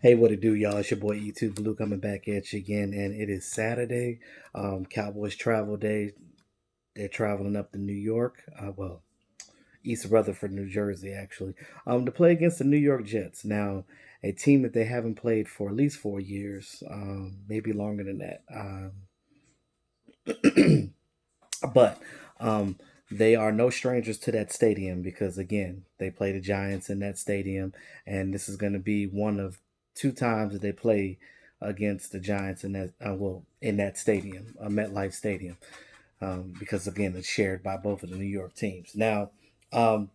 Hey, what it do, y'all? It's your boy E2 Blue coming back at you again, and it is Saturday, Cowboys travel day. They're traveling up to New York, East Rutherford, New Jersey, actually, to play against the New York Jets. Now, a team that they haven't played for at least 4 years, maybe longer than that. But um, they are no strangers to that stadium because, again, they play the Giants in that stadium, and this is going to be one of two times that they play against the Giants in that stadium, MetLife Stadium, because again, it's shared by both of the New York teams. Now, um,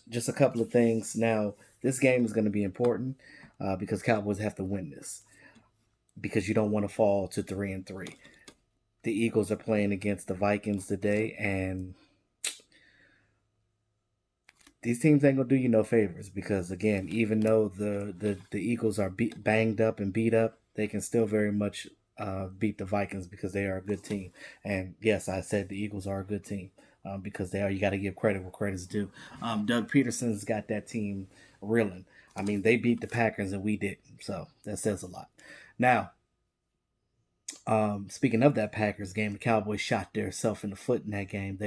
just a couple of things. Now, this game is going to be important because Cowboys have to win this because you don't want to fall to 3-3. The Eagles are playing against the Vikings today, and these teams ain't gonna do you no favors because again, even though the Eagles are banged up and beat up, they can still very much beat the Vikings because they are a good team. And yes, I said the Eagles are a good team because they are. You got to give credit where credit's due. Doug Peterson's got that team reeling. I mean, they beat the Packers and we didn't, so that says a lot. Now, speaking of that Packers game, the Cowboys shot themselves in the foot in that game.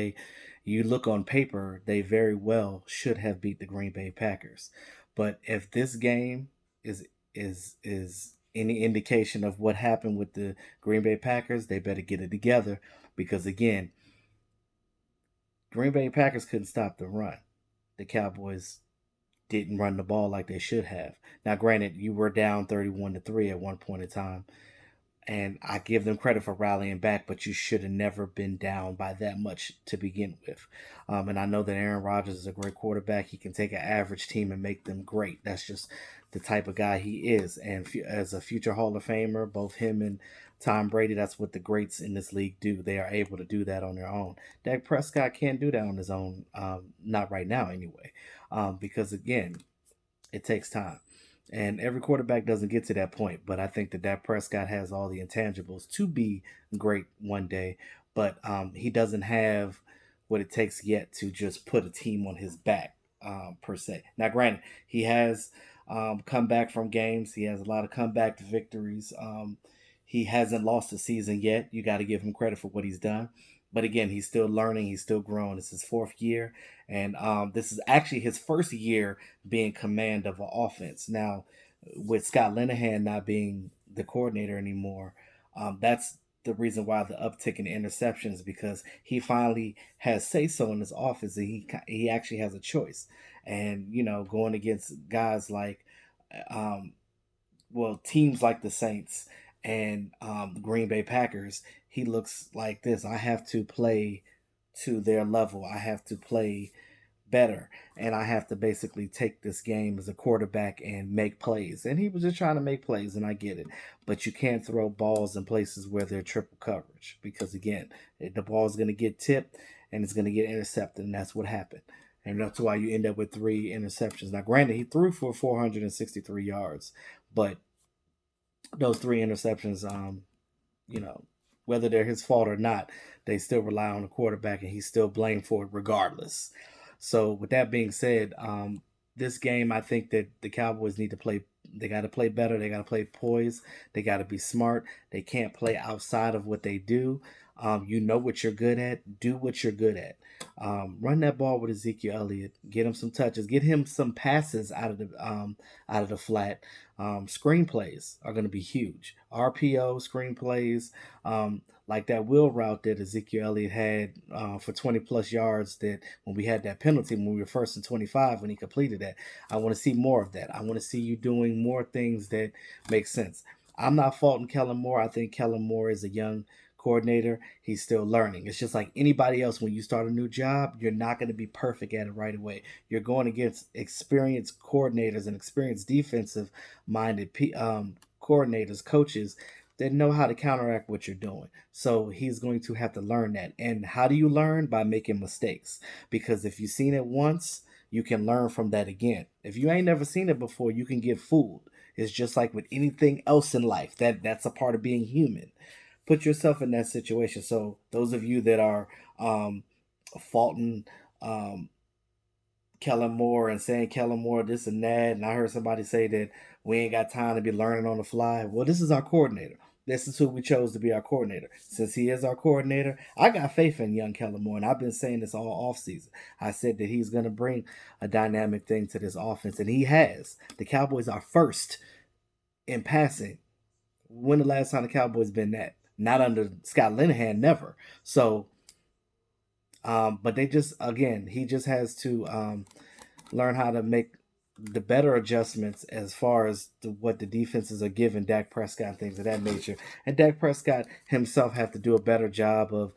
You look on paper, they very well should have beat the Green Bay Packers. But if this game is is any indication of what happened with the Green Bay Packers, they better get it together because again, Green Bay Packers couldn't stop the run. The Cowboys didn't run the ball like they should have. Now, granted, you were down 31-3 at one point in time, and I give them credit for rallying back, but you should have never been down by that much to begin with. And I know that Aaron Rodgers is a great quarterback. He can take an average team and make them great. That's just the type of guy he is. And as a future Hall of Famer, both him and Tom Brady, that's what the greats in this league do. They are able to do that on their own. Dak Prescott can't do that on his own, not right now anyway, because again, it takes time. And every quarterback doesn't get to that point, but I think that Prescott has all the intangibles to be great one day, but he doesn't have what it takes yet to just put a team on his back per se. Now, granted, he has come back from games. He has a lot of comeback victories. He hasn't lost a season yet. You got to give him credit for what he's done. But again, he's still learning. He's still growing. It's his fourth year, and this is actually his first year being command of an offense. Now, with Scott Linehan not being the coordinator anymore, that's the reason why the uptick in interceptions because he finally has say so in his office and he actually has a choice. And going against guys like um, teams like the Saints and the Green Bay Packers, he looks like this. I have to play to their level. I have to play better, and I have to basically take this game as a quarterback and make plays. And he was just trying to make plays, and I get it. But you can't throw balls in places where they're triple coverage because again, the ball is going to get tipped and it's going to get intercepted, and that's what happened. And that's why you end up with 3 interceptions. Now, granted, he threw for 463 yards, but those 3 interceptions, you know, whether they're his fault or not, they still rely on the quarterback, and he's still blamed for it regardless. So, with that being said, this game, I think that the Cowboys need to play. They got to play better. They got to play poised. They got to be smart. They can't play outside of what they do. You know what you're good at. Do what you're good at. Run that ball with Ezekiel Elliott. Get him some touches. Get him some passes out of the flat. Screenplays are going to be huge. RPO screenplays, like that wheel route that Ezekiel Elliott had for 20 plus yards. That when we had that penalty when we were 1st and 25 when he completed that. I want to see more of that. I want to see you doing more things that make sense. I'm not faulting Kellen Moore. I think Kellen Moore is a young coordinator. He's still learning. It's just like anybody else. When you start a new job, you're not going to be perfect at it right away. You're going against experienced coordinators and experienced defensive minded coordinators, coaches that know how to counteract what you're doing. So he's going to have to learn that. And how do you learn? By making mistakes. Because if you've seen it once, you can learn from that again. If you ain't never seen it before, you can get fooled. It's just like with anything else in life. That's a part of being human. Put yourself in that situation. So those of you that are faulting um, Kellen Moore and saying Kellen Moore this and that. And I heard somebody say that we ain't got time to be learning on the fly. Well, this is our coordinator. This is who we chose to be our coordinator. Since he is our coordinator, I got faith in young Kellen Moore, and I've been saying this all offseason. I said that he's going to bring a dynamic thing to this offense, and he has. The Cowboys are first in passing. When the last time the Cowboys been that? Not under Scott Linehan, never. So, but they just again, he just has to learn how to make the better adjustments as far as what the defenses are giving Dak Prescott and things of that nature. And Dak Prescott himself have to do a better job of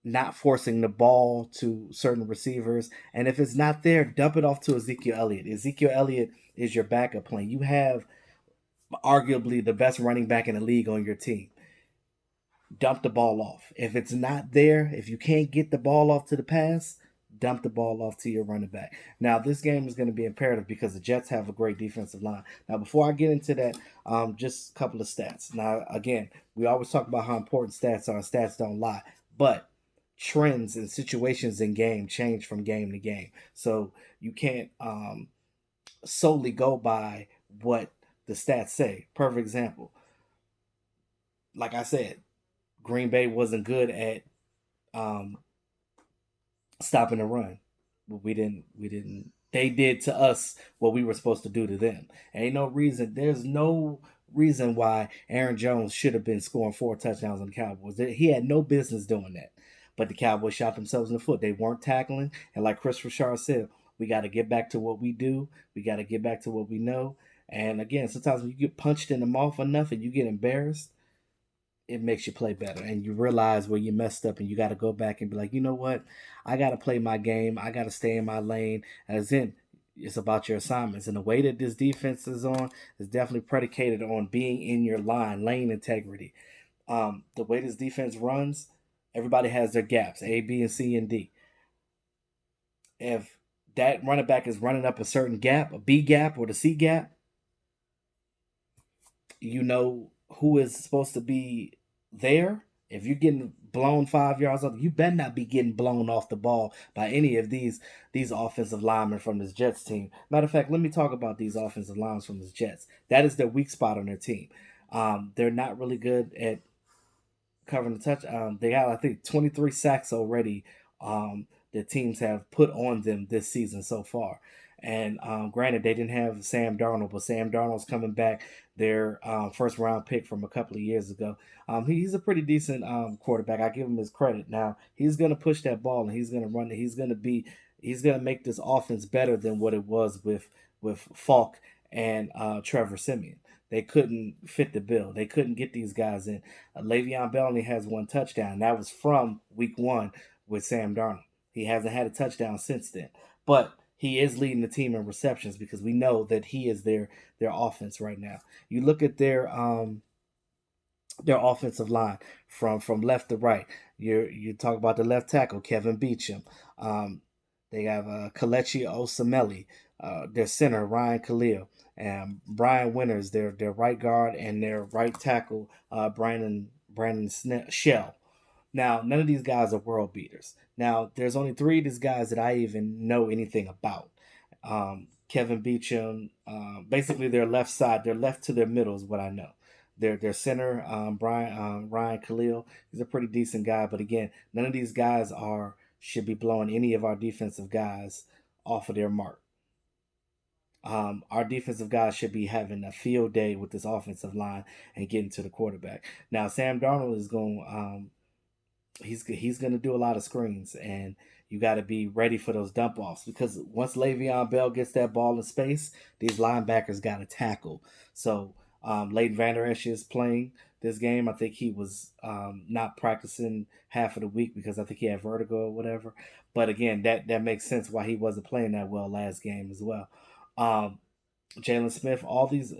not forcing the ball to certain receivers. And if it's not there, dump it off to Ezekiel Elliott. Ezekiel Elliott is your backup plan. You have arguably the best running back in the league on your team. Dump the ball off. If it's not there, if you can't get the ball off to the pass, dump the ball off to your running back. Now, this game is going to be imperative because the Jets have a great defensive line. Now, before I get into that, just a couple of stats. Now, again, we always talk about how important stats are. Stats don't lie, but trends and situations in game change from game to game. So you can't solely go by what the stats say. Perfect example. Like I said, Green Bay wasn't good at um, stopping the run. We didn't. They did to us what we were supposed to do to them. Ain't no reason. There's no reason why Aaron Jones should have been scoring 4 touchdowns on the Cowboys. He had no business doing that. But the Cowboys shot themselves in the foot. They weren't tackling, and like Chris Richard said, we got to get back to what we do. We got to get back to what we know. And again, sometimes when you get punched in the mouth enough and you get embarrassed, it makes you play better and you realize where you messed up and you got to go back and be like, you know what, I got to play my game, I got to stay in my lane. As in, it's about your assignments, and the way that this defense is on is definitely predicated on being in your lane integrity. The way this defense runs, everybody has their gaps, A, B, and C, and D. If that running back is running up a certain gap, a B gap or the C gap, you know who is supposed to be there. If you're getting blown 5 yards off, you better not be getting blown off the ball by any of these offensive linemen from this Jets team. Matter of fact, let me talk about these offensive linemen from this Jets. That is their weak spot on their team. They're not really good at covering the touch. They have, I think, 23 sacks already. The teams have put on them this season so far. And granted, they didn't have Sam Darnold, but Sam Darnold's coming back, their first round pick from a couple of years ago. He's a pretty decent quarterback. I give him his credit. Now he's going to push that ball and he's going to run it. He's going to make this offense better than what it was with Falk and Trevor Siemian. They couldn't fit the bill. They couldn't get these guys in. Le'Veon Bell only has 1 touchdown. That was from week 1 with Sam Darnold. He hasn't had a touchdown since then. But he is leading the team in receptions because we know that he is their offense right now. You look at their offensive line from left to right. You talk about the left tackle, Kevin Beecham. They have Kelechi Osemele, their center, Ryan Khalil, and Brian Winters, their right guard, and their right tackle, Brandon Shell. Now, none of these guys are world beaters. Now, there's only 3 of these guys that I even know anything about. Kevin Beecham, basically their left side, their left to their middle is what I know. Their center, Ryan Khalil, he's a pretty decent guy, but again, none of these guys should be blowing any of our defensive guys off of their mark. Our defensive guys should be having a field day with this offensive line and getting to the quarterback. Now, Sam Darnold is going. He's going to do a lot of screens, and you got to be ready for those dump offs because once Le'Veon Bell gets that ball in space, these linebackers got to tackle. So Leighton Vander Esch is playing this game. I think he was not practicing half of the week because I think he had vertigo or whatever. But again, that makes sense why he wasn't playing that well last game as well. Jalen Smith, all these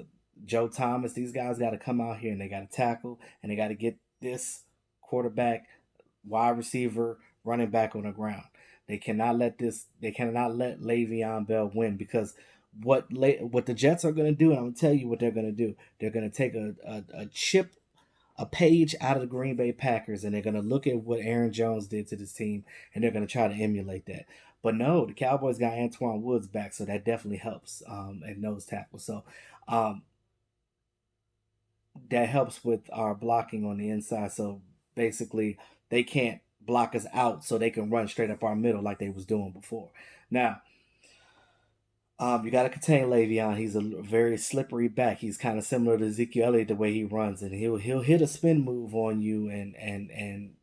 Joe Thomas, these guys got to come out here and they got to tackle and they got to get this quarterback, wide receiver, running back on the ground. They cannot let Le'Veon Bell win because what the Jets are going to do, and I'm going to tell you what they're going to do. They're going to take a page out of the Green Bay Packers, and they're going to look at what Aaron Jones did to this team, and they're going to try to emulate that. But no, the Cowboys got Antoine Woods back, so that definitely helps at nose tackle. So um, that helps with our blocking on the inside. So basically, they can't block us out, so they can run straight up our middle like they was doing before. Now, you got to contain Le'Veon. He's a very slippery back. He's kind of similar to Ezekiel Elliott the way he runs, and he'll hit a spin move on you and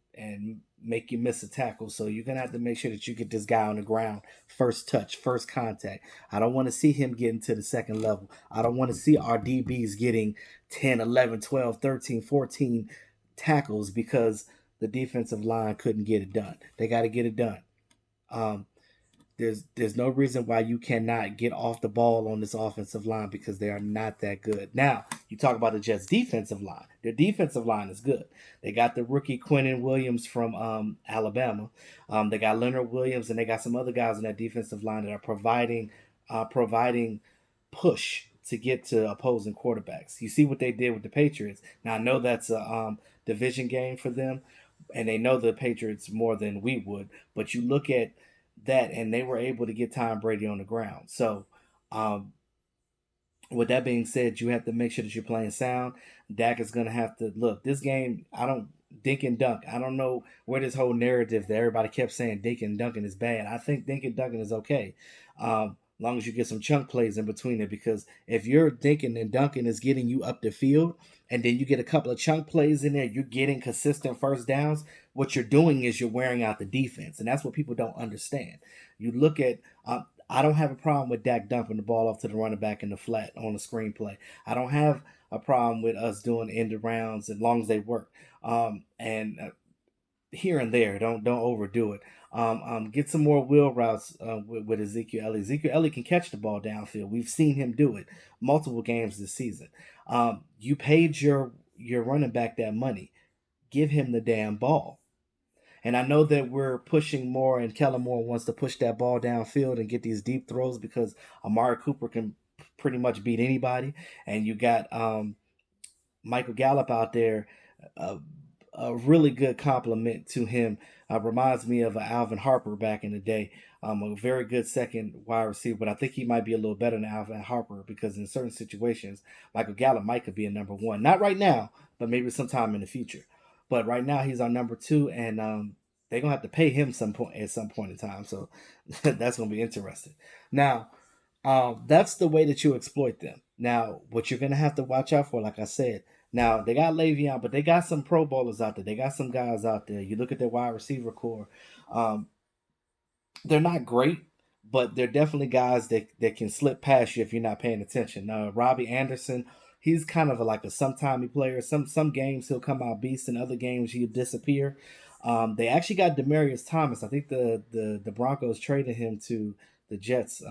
make you miss a tackle. So you're gonna have to make sure that you get this guy on the ground first touch, first contact. I don't want to see him getting to the second level. I don't want to see our DBs getting 10, 11, 12, 13, 14 tackles because the defensive line couldn't get it done. They got to get it done. Um, there's no reason why you cannot get off the ball on this offensive line because they are not that good. Now, you talk about the Jets defensive line. Their defensive line is good. They got the rookie Quentin Williams from Alabama. They got Leonard Williams and they got some other guys in that defensive line that are providing push to get to opposing quarterbacks. You see what they did with the Patriots. Now I know that's a division game for them, and they know the Patriots more than we would. But you look at that, and they were able to get Tom Brady on the ground. So, um, with that being said, you have to make sure that you're playing sound. Dak is going to have to look this game. I don't dink and dunk. I don't know where this whole narrative that everybody kept saying dink and dunking is bad. I think dink and dunking is okay, as long as you get some chunk plays in between it. Because if you're dinking and dunking is getting you up the field, and then you get a couple of chunk plays in there, you're getting consistent first downs. What you're doing is you're wearing out the defense, and that's what people don't understand. You look at I don't have a problem with Dak dumping the ball off to the running back in the flat on the screenplay. I don't have a problem with us doing end of rounds as long as they work. And here and there, don't overdo it. Get some more wheel routes with Ezekiel Elliott. Ezekiel Elliott can catch the ball downfield. We've seen him do it multiple games this season. You paid your running back that money. Give him the damn ball. And I know that we're pushing more, and Kellen Moore wants to push that ball downfield and get these deep throws because Amari Cooper can pretty much beat anybody. And you got Michael Gallup out there, uh, a really good compliment to him. Reminds me of Alvin Harper back in the day. A very good second wide receiver, but I think he might be a little better than Alvin Harper because in certain situations, Michael Gallup might could be a number one. Not right now, but maybe sometime in the future. But right now, he's our number two, and they're gonna have to pay him some point at some point in time. So that's gonna be interesting. Now, that's the way that you exploit them. Now, what you're gonna have to watch out for, like I said, now they got Le'Veon, but they got some Pro Bowlers out there. They got some guys out there. You look at their wide receiver core. Um, they're not great, but they're definitely guys that can slip past you if you're not paying attention. Robbie Anderson, he's kind of like a sometimey player. Some games he'll come out beast, and other games he'll disappear. They actually got Demarius Thomas. I think the Broncos traded him to the Jets.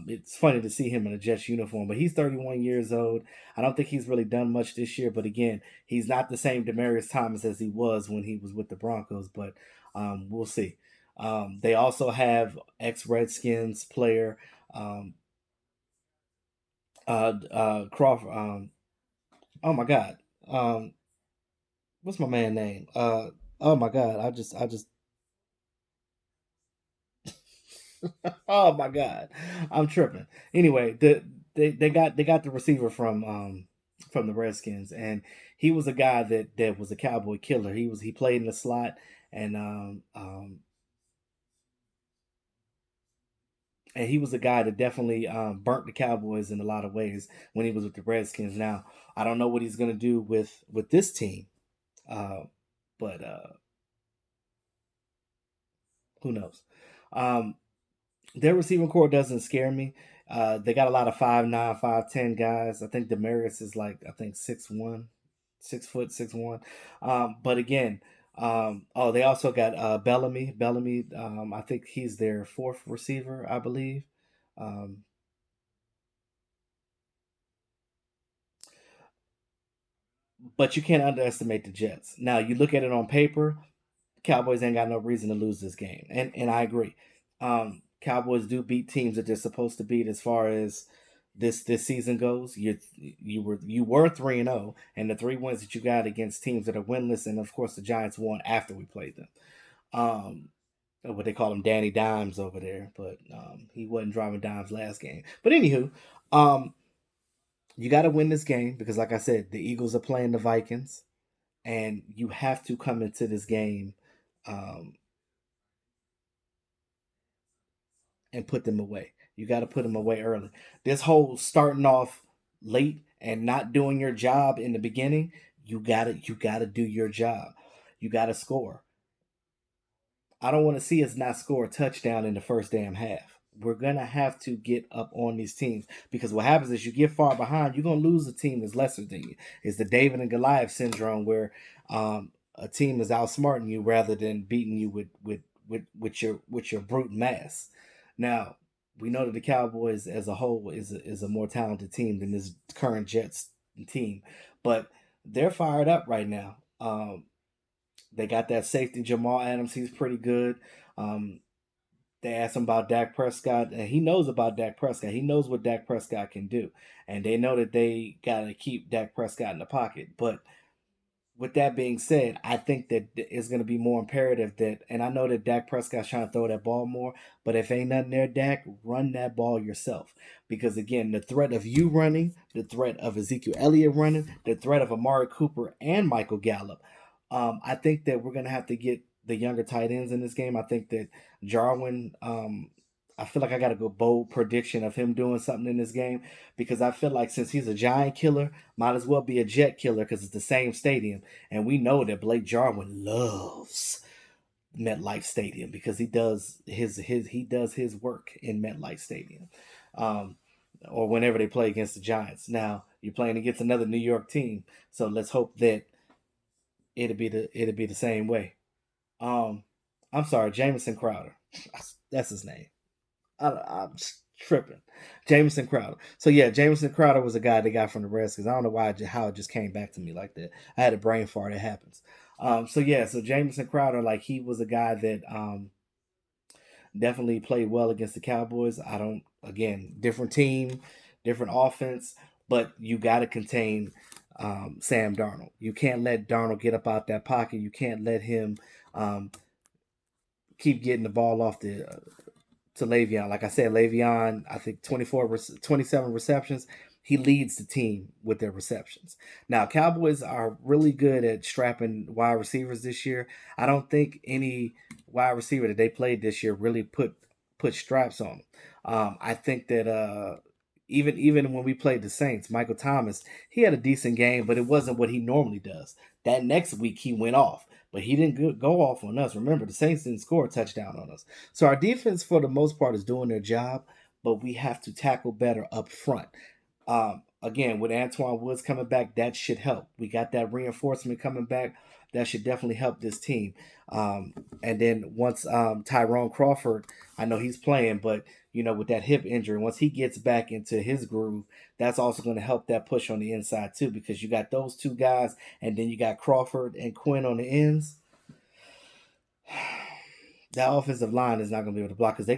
It's funny to see him in a Jets uniform, but he's 31 years old. I don't think he's really done much this year, but again, he's not the same Demarius Thomas as he was when he was with the Broncos, but we'll see. They also have ex Redskins player Crawford. Oh my God, um, what's my man name? Oh my God, I just oh my God, I'm tripping. Anyway, they got the receiver from the Redskins, and he was a guy that was a Cowboy killer. He played in the slot, and and he was a guy that definitely burnt the Cowboys in a lot of ways when he was with the Redskins. Now I don't know what he's gonna do with this team, uh, but who knows? Um, Their receiving core doesn't scare me. They got a lot of 5'9", 5'10" guys. I think Demarius is like I think 6'1", 6 foot 6'1". But again, oh, they also got Bellamy. Bellamy, I think he's their fourth receiver, I believe. Um, but you can't underestimate the Jets. Now you look at it on paper. Cowboys ain't got no reason to lose this game, and I agree. Cowboys do beat teams that they're supposed to beat as far as this season goes. You were 3-0, and the three wins that you got against teams that are winless, and of course the Giants won after we played them. Um, what they call him, Danny Dimes over there, but he wasn't driving dimes last game. But anywho, um, you got to win this game because, like I said, the Eagles are playing the Vikings, and you have to come into this game um, and put them away. You got to put them away early. This whole starting off late and not doing your job in the beginning, you got to do your job. You got to score. I don't want to see us not score a touchdown in the first damn half. We're gonna have to get up on these teams because what happens is you get far behind, you're gonna lose a team that's lesser than you. It's the David and Goliath syndrome where a team is outsmarting you rather than beating you with your brute mass. Now we know that the Cowboys as a whole is a more talented team than this current Jets team, but they're fired up right now. They got that safety Jamal Adams. He's pretty good. Um, they asked him about Dak Prescott, and he knows about Dak Prescott. He knows what Dak Prescott can do, and they know that they got to keep Dak Prescott in the pocket. But with that being said, I think that it's going to be more imperative that, and I know that Dak Prescott's trying to throw that ball more, but if ain't nothing there, Dak, run that ball yourself. Because again, the threat of you running, the threat of Ezekiel Elliott running, the threat of Amari Cooper and Michael Gallup, I think that we're going to have to get the younger tight ends in this game. I think that Jarwin, I feel like I got to go bold prediction of him doing something in this game because I feel like since he's a giant killer, might as well be a jet killer because it's the same stadium, and we know that Blake Jarwin loves MetLife Stadium because he does his work in MetLife Stadium, um, or whenever they play against the Giants. Now you're playing against another New York team, so let's hope that it'll be the same way. Um, I'm sorry, Jamison Crowder, that's his name. I'm just tripping. Jameson Crowder. So yeah, Jameson Crowder was a guy they got from the Redskins. I don't know how it just came back to me like that. I had a brain fart. It happens. So yeah, so Jameson Crowder, like he was a guy that definitely played well against the Cowboys. I don't again different team, different offense, but you got to contain Sam Darnold. You can't let Darnold get up out that pocket. You can't let him um, keep getting the ball off the to Le'Veon. Like I said, Le'Veon, I think 27 receptions. He leads the team with their receptions. Now, Cowboys are really good at strapping wide receivers this year. I don't think any wide receiver that they played this year really put straps on them. I think that even when we played the Saints, Michael Thomas, he had a decent game, but it wasn't what he normally does. That next week he went off, but he didn't go off on us. Remember, the Saints didn't score a touchdown on us. So our defense, for the most part, is doing their job, but we have to tackle better up front. Again, with Antoine Woods coming back, that should help. We got that reinforcement coming back. That should definitely help this team. And then once Tyrone Crawford, I know he's playing, but with that hip injury, once he gets back into his groove, that's also going to help that push on the inside too, because you got those two guys, and then you got Crawford and Quinn on the ends. That offensive line is not going to be able to block because they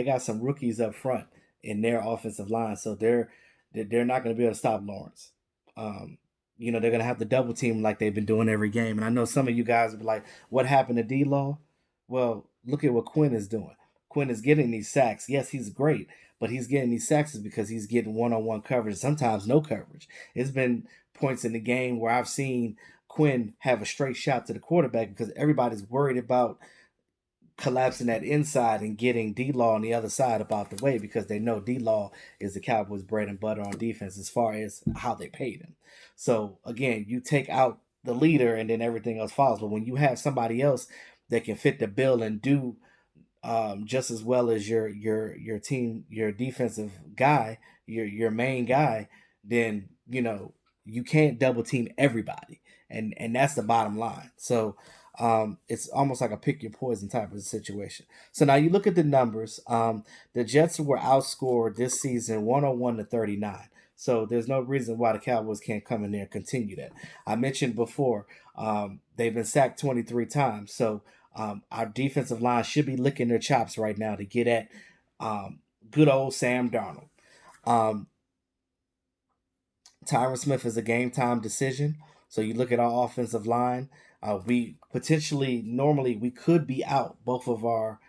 got some rookies up front in their offensive line, so they're not going to be able to stop Lawrence. Um, they're going to have to double team like they've been doing every game. And I know some of you guys will be like, "What happened to D Law?" Well, look at what Quinn is doing. Quinn is getting these sacks. Yes, he's great, but he's getting these sacks because he's getting one-on-one coverage. Sometimes no coverage. It's been points in the game where I've seen Quinn have a straight shot to the quarterback because everybody's worried about collapsing that inside and getting D Law on the other side about the way because they know D Law is the Cowboys' bread and butter on defense as far as how they paid him. So again, you take out the leader and then everything else follows. But when you have somebody else that can fit the bill and do just as well as your team, your defensive guy, your main guy, then you can't double team everybody, and that's the bottom line. So it's almost like a pick your poison type of situation. So now you look at the numbers. The Jets were outscored this season 101-39. So there's no reason why the Cowboys can't come in there and continue that. I mentioned before they've been sacked 23 times. So our defensive line should be licking their chops right now to get at good old Sam Darnold. Um, Tyron Smith is a game time decision. So you look at our offensive line. We potentially normally we could be out both of our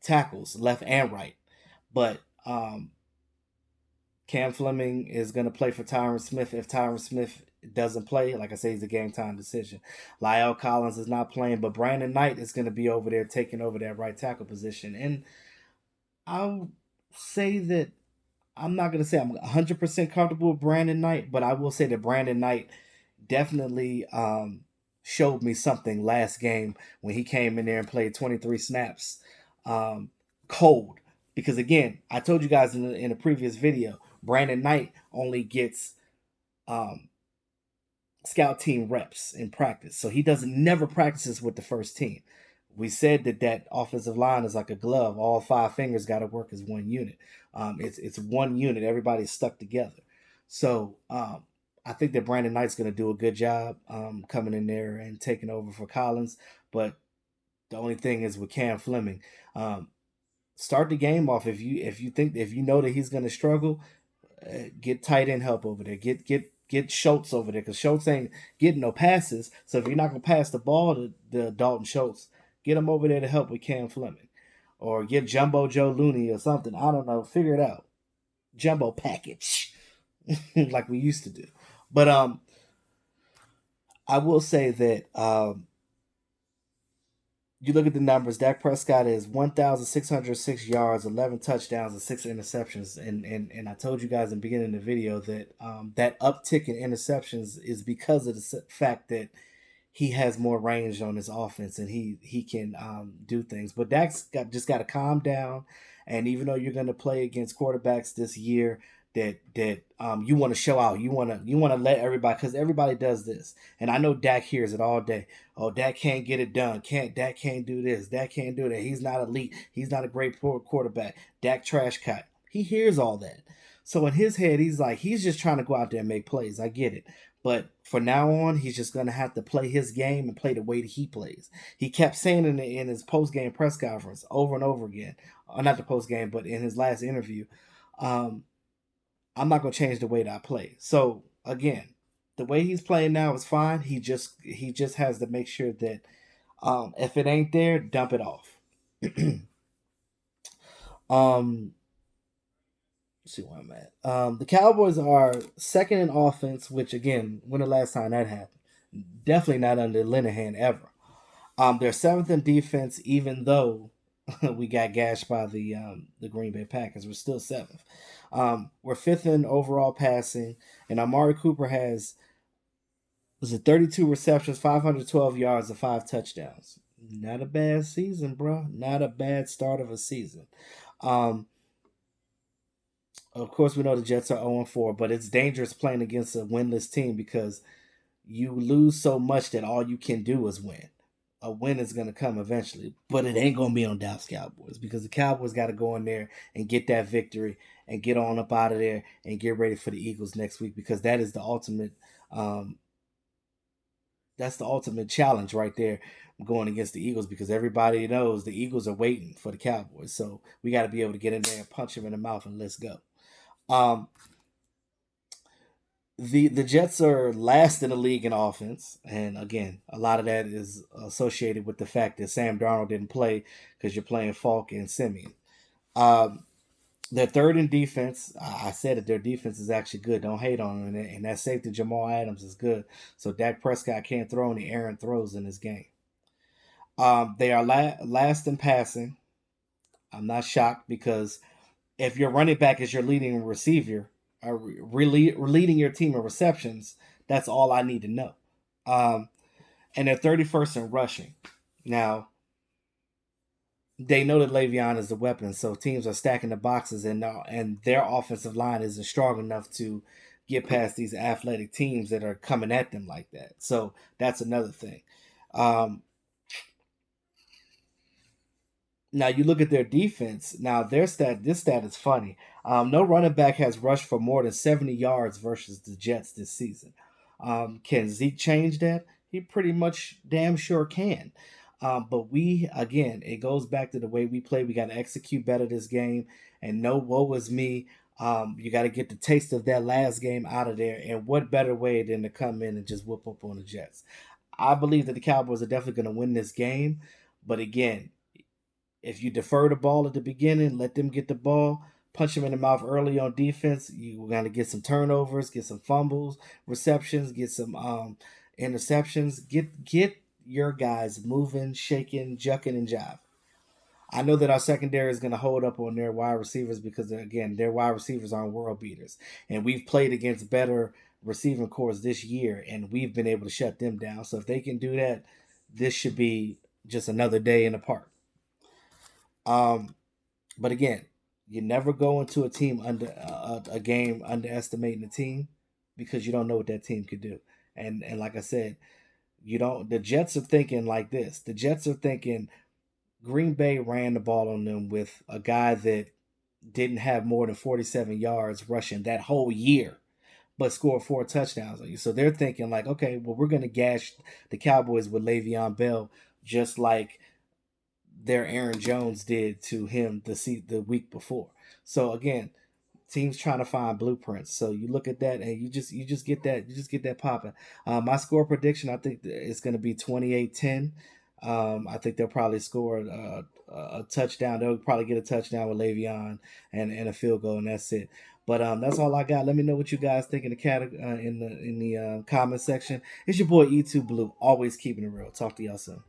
tackles, left and right, but Cam Fleming is going to play for Tyron Smith. If Tyron Smith doesn't play, like I say, he's a game time decision. Lyle Collins is not playing, but Brandon Knight is going to be over there taking over that right tackle position. And I'll say that I'm not going to say I'm 100% comfortable with Brandon Knight, but I will say that Brandon Knight definitely showed me something last game when he came in there and played 23 snaps um, cold. Because again, I told you guys in a previous video, Brandon Knight only gets um, scout team reps in practice, so he doesn't never practices with the first team. We said that offensive line is like a glove; all five fingers got to work as one unit. It's one unit; everybody's stuck together. So I think that Brandon Knight's going to do a good job coming in there and taking over for Collins. But the only thing is with Cam Fleming. Start the game off if you know that he's going to struggle. Get tight end help over there. Get Schultz over there because Schultz ain't getting no passes. So if you're not gonna pass the ball to Dalton Schultz, get him over there to help with Cam Fleming, or get Jumbo Joe Looney or something. I don't know. Figure it out. Jumbo package, like we used to do. But I will say that you look at the numbers. Dak Prescott is 1,606 yards, 11 touchdowns, and 6 interceptions. And I told you guys in the beginning of the video that that uptick in interceptions is because of the fact that he has more range on his offense and he can do things. But Dak's just got to calm down. And even though you're going to play against quarterbacks this year that you want to show out, you want to let everybody, because everybody does this. And I know Dak hears it all day. Oh, Dak can't get it done. Dak can't do this. Dak can't do that. He's not elite. He's not a great quarterback. Dak trash cut. He hears all that. So in his head, he's just trying to go out there and make plays. I get it. But for now on, he's just going to have to play his game and play the way that he plays. He kept saying in his post game press conference over and over again, not the post game, but in his last interview, I'm not going to change the way that I play. So again, the way he's playing now is fine. He just has to make sure that if it ain't there, dump it off. um, let's see where I'm at. The Cowboys are second in offense, which again, when the last time that happened? Definitely not under Linehan ever. They're seventh in defense, even though we got gashed by the Green Bay Packers. We're still seventh. We're fifth in overall passing, and Amari Cooper has 32 receptions, 512 yards, and 5 touchdowns. Not a bad season, bro. Not a bad start of a season. Of course, we know the Jets are 0-4, but it's dangerous playing against a winless team because you lose so much that all you can do is win. A win is going to come eventually, but it ain't going to be on Dallas Cowboys because the Cowboys got to go in there and get that victory and get on up out of there and get ready for the Eagles next week because that is the ultimate. That's the ultimate challenge right there going against the Eagles because everybody knows the Eagles are waiting for the Cowboys. So we got to be able to get in there and punch them in the mouth and let's go. The Jets are last in the league in offense, and again, a lot of that is associated with the fact that Sam Darnold didn't play because you're playing Falk and Simeon. They're third in defense. I said that their defense is actually good. Don't hate on them, and that safety Jamal Adams is good. So Dak Prescott can't throw any errant throws in this game. They are last in passing. I'm not shocked because if your running back is your leading receiver, leading your team in receptions, that's all I need to know. And they're 31st in rushing. Now, they know that Le'Veon is the weapon, so teams are stacking the boxes, and their offensive line isn't strong enough to get past these athletic teams that are coming at them like that. So that's another thing. Now you look at their defense. Now this stat is funny. No running back has rushed for more than 70 yards versus the Jets this season. Can Zeke change that? He pretty much damn sure can. But it goes back to the way we play. We got to execute better this game. And no woe was me. You got to get the taste of that last game out of there. And what better way than to come in and just whoop up on the Jets? I believe that the Cowboys are definitely going to win this game. But again, if you defer the ball at the beginning, let them get the ball, punch them in the mouth early on defense, you're going to get some turnovers, get some fumbles, receptions, get some interceptions. Get your guys moving, shaking, jucking, and jiving. I know that our secondary is going to hold up on their wide receivers because, again, their wide receivers aren't world beaters. And we've played against better receiving corps this year, and we've been able to shut them down. So if they can do that, this should be just another day in the park. Um, but again, you never go into a team under a game underestimating the team because you don't know what that team could do. And like I said, you don't. The Jets are thinking like this. The Jets are thinking Green Bay ran the ball on them with a guy that didn't have more than 47 yards rushing that whole year, but scored 4 touchdowns on you. So they're thinking like, okay, well, we're going to gash the Cowboys with Le'Veon Bell, just like their Aaron Jones did to him the week before. So again, teams trying to find blueprints. So you look at that and you just get that popping. My score prediction, I think it's going to be 28-10. I think they'll probably score a touchdown. They'll probably get a touchdown with Le'Veon and a field goal, and that's it. But that's all I got. Let me know what you guys think in the comment section. It's your boy E2 Blue, always keeping it real. Talk to y'all soon.